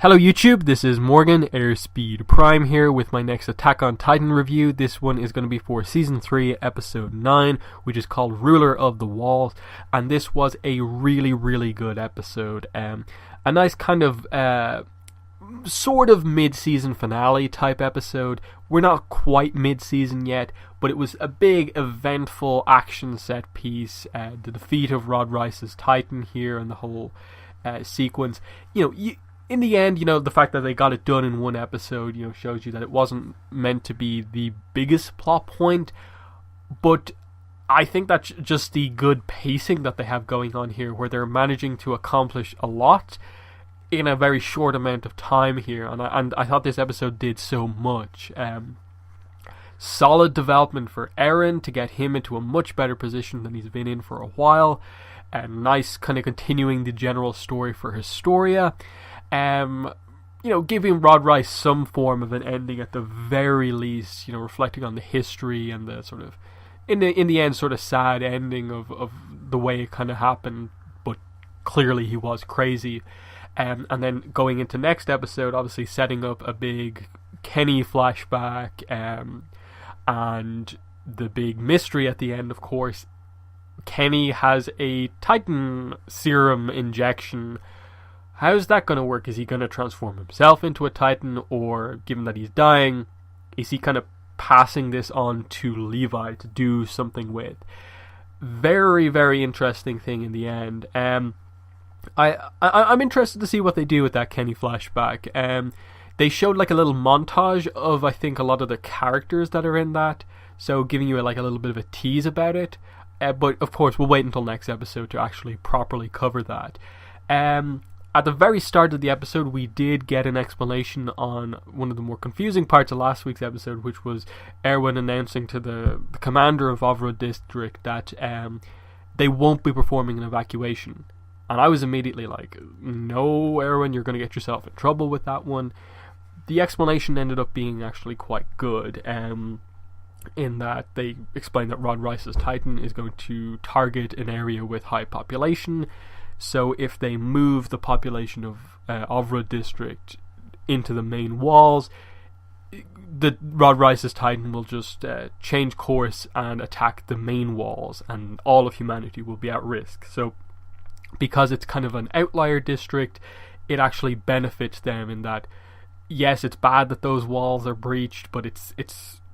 Hello YouTube, this is Morgan, Airspeed Prime here with my next Attack on Titan review. This one is going to be for Season 3, Episode 9, which is called Ruler of the Walls, and this was a really good episode. A nice kind of sort of mid-season finale type episode. We're not quite mid-season yet, but it was a big eventful action set piece. The defeat of Rod Rice's Titan here and the whole sequence. In the end, the fact that they got it done in one episode, shows you that it wasn't meant to be the biggest plot point, but I think that's just the good pacing that they have going on here, where they're managing to accomplish a lot in a very short amount of time here, and I thought this episode did so much. Solid development for Eren to get him into a much better position than he's been in for a while, and nice kind of continuing the general story for Historia. Giving Rod Rice some form of an ending at the very least, reflecting on the history and the sort of, in the end, sort of sad ending of the way it kind of happened, but clearly he was crazy. And then going into next episode, obviously setting up a big Kenny flashback, and the big mystery at the end, of course. Kenny has a Titan serum injection. How's that going to work? Is he going to transform himself into a Titan, or given that he's dying, is he kind of passing this on to Levi to do something with? Very interesting thing in the end. I'm interested to see what they do with that Kenny flashback. They showed like a little montage of, I think, a lot of the characters that are in that, so giving you like a little bit of a tease about it. But of course, we'll wait until next episode to actually properly cover that. At the very start of the episode, we did get an explanation on one of the more confusing parts of last week's episode, which was Erwin announcing to the commander of Ovra District that they won't be performing an evacuation. And I was immediately like, no, Erwin, you're going to get yourself in trouble with that one. The explanation ended up being actually quite good, in that they explained that Rod Rice's Titan is going to target an area with high population. So if they move the population of Ovra District into the main walls, the Rod Rice's Titan will just change course and attack the main walls, and all of humanity will be at risk. So because it's kind of an outlier district, it actually benefits them in that, yes, it's bad that those walls are breached, but it's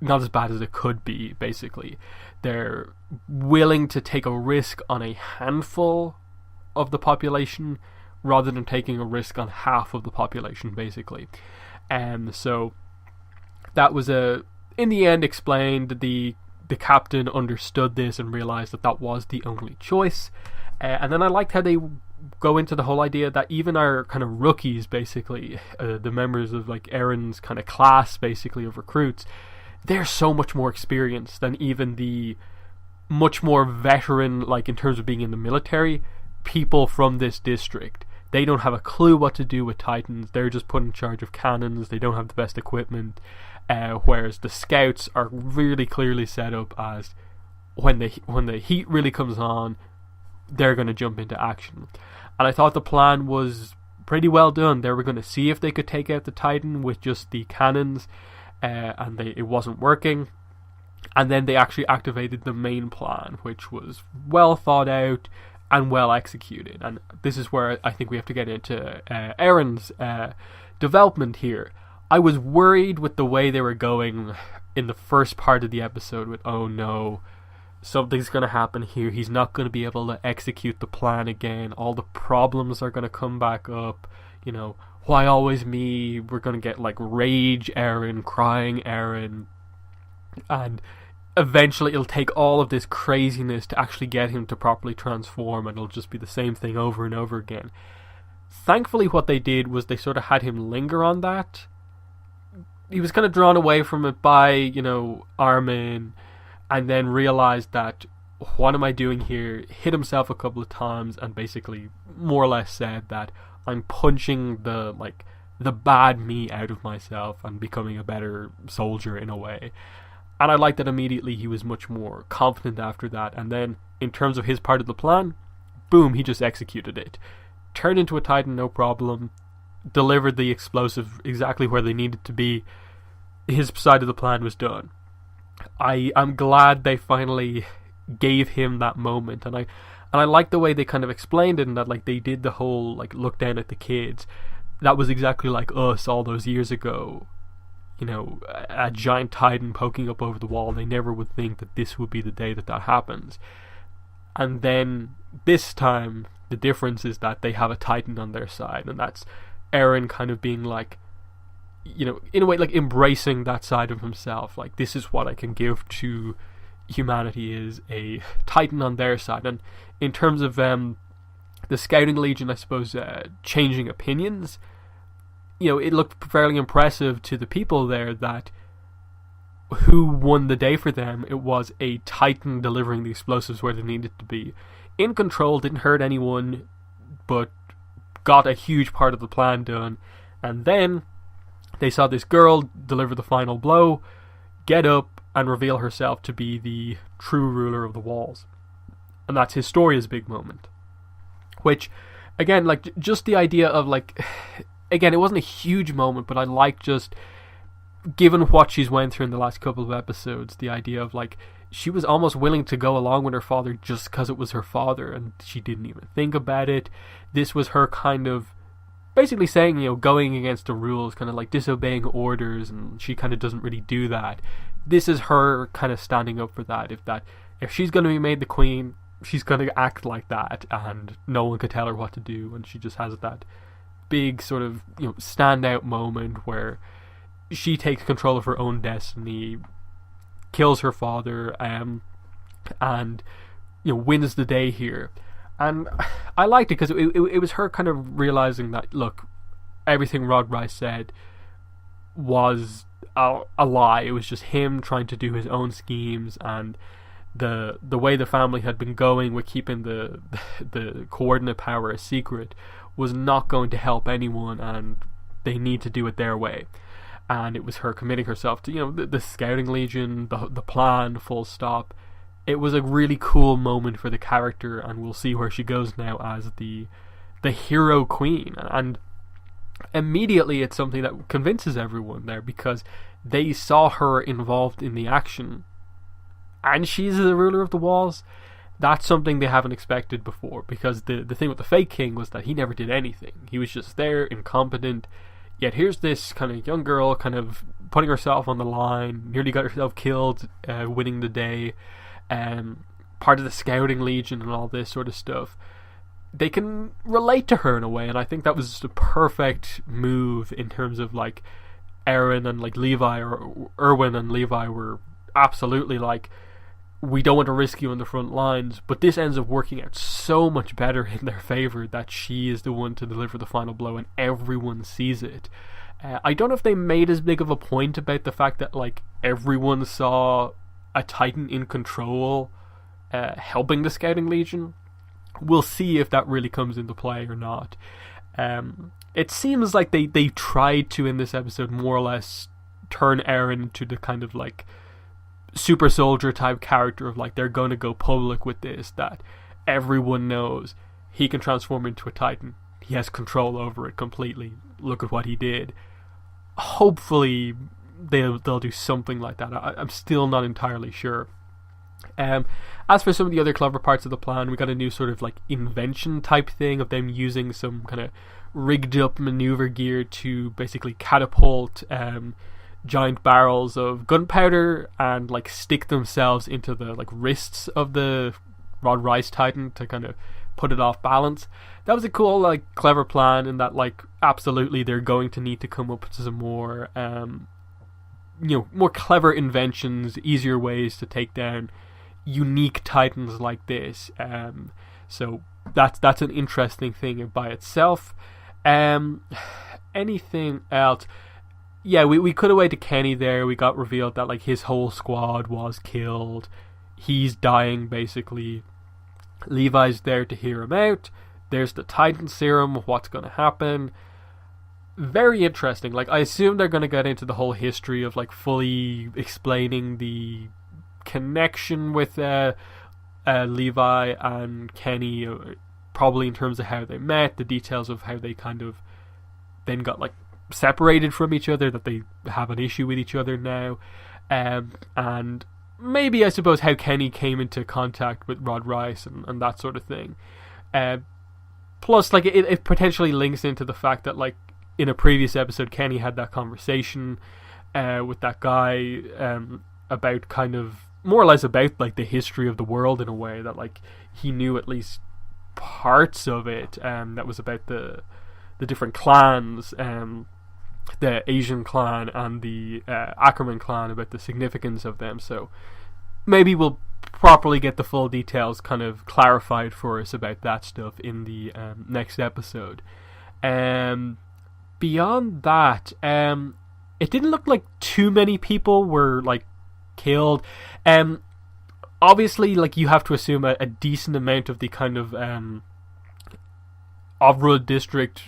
not as bad as it could be, basically. They're willing to take a risk on a handful of the population rather than taking a risk on half of the population, basically. And so that was in the end explained. The captain understood this and realized that was the only choice. And then I liked how they go into the whole idea that even our kind of rookies, basically, the members of like Eren's kind of class, basically, of recruits, they're so much more experienced than even the much more veteran, like in terms of being in the military, people from this district. They don't have a clue what to do with Titans. They're just put in charge of cannons. They don't have the best equipment, whereas the scouts are really clearly set up as when the heat really comes on, they're going to jump into action. And I thought the plan was pretty well done. They were going to see if they could take out the Titan with just the cannons, and it wasn't working. And then they actually activated the main plan, which was well thought out and well executed. And this is where I think we have to get into Eren's development here. I was worried with the way they were going in the first part of the episode with, oh no, something's going to happen here. He's not going to be able to execute the plan again. All the problems are going to come back up. Why always me? We're going to get like rage Eren, crying Eren. And eventually it'll take all of this craziness to actually get him to properly transform, and it'll just be the same thing over and over again. Thankfully, what they did was they sort of had him linger on that. He was kind of drawn away from it by, Armin, and then realized that, what am I doing here? Hit himself a couple of times and basically more or less said that I'm punching the bad me out of myself and becoming a better soldier in a way. And I liked that immediately he was much more confident after that. And then, in terms of his part of the plan, boom, he just executed it. Turned into a Titan, no problem. delivered the explosive exactly where they needed to be. His side of the plan was done. I'm glad they finally gave him that moment, and I like the way they kind of explained it, and that like they did the whole like look down at the kids. That was exactly like us all those years ago. You know, a giant titan poking up over the wall. They never would think that this would be the day that happens. And then this time, the difference is that they have a titan on their side, and that's Eren kind of being like, you know, in a way, like embracing that side of himself. Like, this is what I can give to humanity, is a titan on their side. And in terms of the Scouting Legion, I suppose, changing opinions, you know, it looked fairly impressive to the people there that who won the day for them. It was a titan delivering the explosives where they needed to be. In control, didn't hurt anyone, but got a huge part of the plan done. And then they saw this girl deliver the final blow, get up and reveal herself to be the true ruler of the walls. And that's Historia's big moment. Which, again, like, just the idea of, like, again, it wasn't a huge moment, but I like, just given what she's went through in the last couple of episodes, the idea of, like, she was almost willing to go along with her father just because it was her father, and she didn't even think about it. This was her kind of basically saying, you know, going against the rules, kind of like disobeying orders, and she kind of doesn't really do that. This is her kind of standing up for that. If she's going to be made the queen, she's going to act like that, and no one could tell her what to do. And she just has that big sort of, you know, standout moment where she takes control of her own destiny, kills her father, and you know, wins the day here. And I liked it because it was her kind of realizing that, look, everything Rod Rice said was a lie. It was just him trying to do his own schemes, and the way the family had been going with keeping the coordinate power a secret was not going to help anyone, and they need to do it their way. And it was her committing herself to, you know, the Scouting Legion, the plan, full stop. It was a really cool moment for the character, and we'll see where she goes now as the hero queen. And immediately it's something that convinces everyone there, because they saw her involved in the action, and she's the ruler of the walls. That's something they haven't expected before, because the thing with the fake king was that he never did anything. He was just there, incompetent. Yet here's this kind of young girl kind of putting herself on the line, nearly got herself killed, winning the day, part of the Scouting Legion and all this sort of stuff. They can relate to her in a way, and I think that was just a perfect move in terms of, like, Eren and, like, Levi, or Erwin and Levi were absolutely like, we don't want to risk you on the front lines, but this ends up working out so much better in their favour that she is the one to deliver the final blow, and everyone sees it. I don't know if they made as big of a point about the fact that, like, everyone saw a Titan in control helping the Scouting Legion. We'll see if that really comes into play or not. It seems like they tried to, in this episode, more or less turn Eren into the kind of, like, super soldier type character of, like, they're going to go public with this, that everyone knows he can transform into a Titan. He has control over it completely. Look at what he did. Hopefully they'll do something like that. I'm still not entirely sure. As for some of the other clever parts of the plan, we got a new sort of, like, invention type thing of them using some kind of rigged up maneuver gear to basically catapult giant barrels of gunpowder and, like, stick themselves into the, like, wrists of the Rod Rice Titan to kind of put it off balance. That was a cool, like, clever plan, in that, like, absolutely they're going to need to come up with some more more clever inventions, easier ways to take down unique Titans like this. So that's an interesting thing by itself. Anything else? Yeah, we cut away to Kenny there. We got revealed that, like, his whole squad was killed. He's dying, basically. Levi's there to hear him out. There's the Titan serum. What's going to happen? Very interesting. Like, I assume they're going to get into the whole history of, like, fully explaining the connection with Levi and Kenny, probably in terms of how they met, the details of how they kind of then got like separated from each other, that they have an issue with each other now, and maybe I suppose how Kenny came into contact with Rod Rice and that sort of thing. Plus, like it potentially links into the fact that like in a previous episode, Kenny had that conversation with that guy about kind of more or less about like the history of the world in a way that like he knew at least parts of it. That was about the different clans, the Asian clan and the Ackerman clan, about the significance of them. So maybe we'll properly get the full details kind of clarified for us about that stuff in the next episode. Beyond that, it didn't look like too many people were like killed. Obviously, like you have to assume a decent amount of the kind of Ovrud district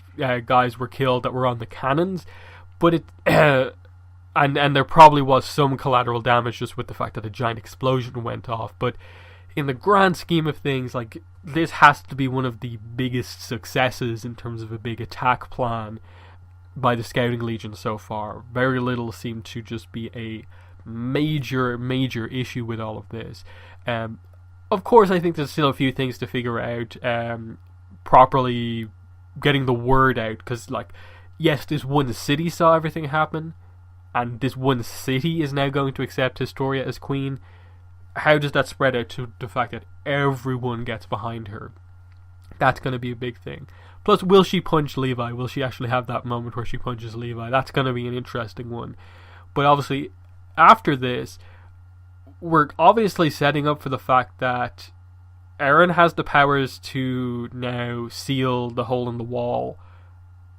guys were killed that were on the cannons, but it and there probably was some collateral damage just with the fact that a giant explosion went off. But in the grand scheme of things, like this has to be one of the biggest successes in terms of a big attack plan by the Scouting Legion so far. Very little seemed to just be a major issue with all of this. Of course, I think there's still a few things to figure out. Properly getting the word out, because like, yes, this one city saw everything happen, and this one city is now going to accept Historia as queen. How does that spread out to the fact that everyone gets behind her? That's going to be a big thing. Plus, will she punch Levi? Will she actually have that moment where she punches Levi? That's going to be an interesting one. But obviously, after this, we're obviously setting up for the fact that Eren has the powers to now seal the hole in the wall.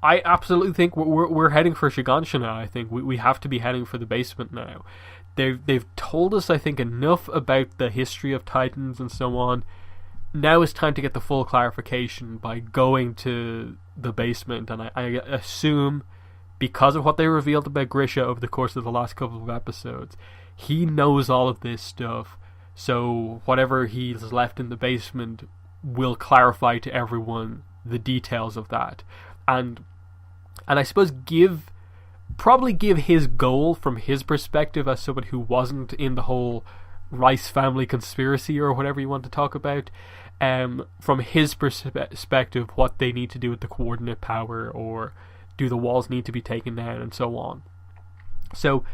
I absolutely think we're heading for Shiganshina. I think we have to be heading for the basement now. They've told us, I think, enough about the history of Titans and so on. Now it's time to get the full clarification by going to the basement, and I assume, because of what they revealed about Grisha over the course of the last couple of episodes, he knows all of this stuff. So whatever he's left in the basement will clarify to everyone the details of that, and I suppose probably give his goal from his perspective as someone who wasn't in the whole Rice family conspiracy or whatever you want to talk about. From his perspective, what they need to do with the coordinate power, or do the walls need to be taken down, and so on. So,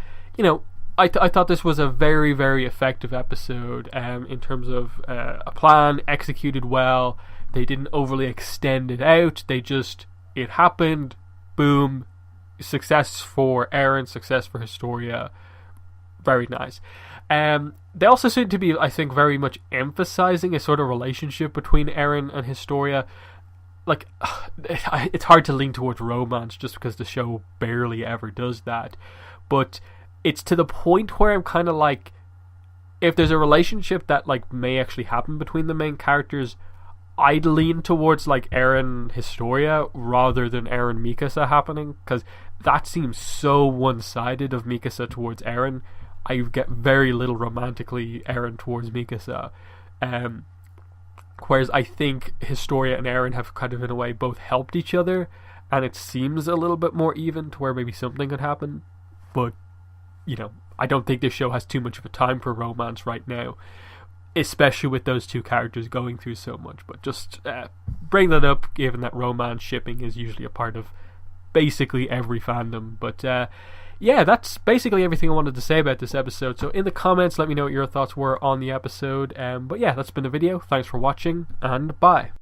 I thought this was a very effective episode in terms of a plan executed well. They didn't overly extend it out. It happened, boom, success for Eren, success for Historia. Very nice. They also seem to be, I think, very much emphasizing a sort of relationship between Eren and Historia. Like, it's hard to lean towards romance just because the show barely ever does that. But it's to the point where I'm kind of like, if there's a relationship that like may actually happen between the main characters, I'd lean towards like Eren Historia rather than Eren Mikasa happening, because that seems so one-sided of Mikasa towards Eren. I get very little romantically Eren towards Mikasa. Whereas I think Historia and Eren have kind of in a way both helped each other, and it seems a little bit more even to where maybe something could happen. But, I don't think this show has too much of a time for romance right now, especially with those two characters going through so much. But just bring that up, given that romance shipping is usually a part of basically every fandom. But yeah, that's basically everything I wanted to say about this episode. So in the comments, let me know what your thoughts were on the episode. But yeah, that's been the video. Thanks for watching, and bye.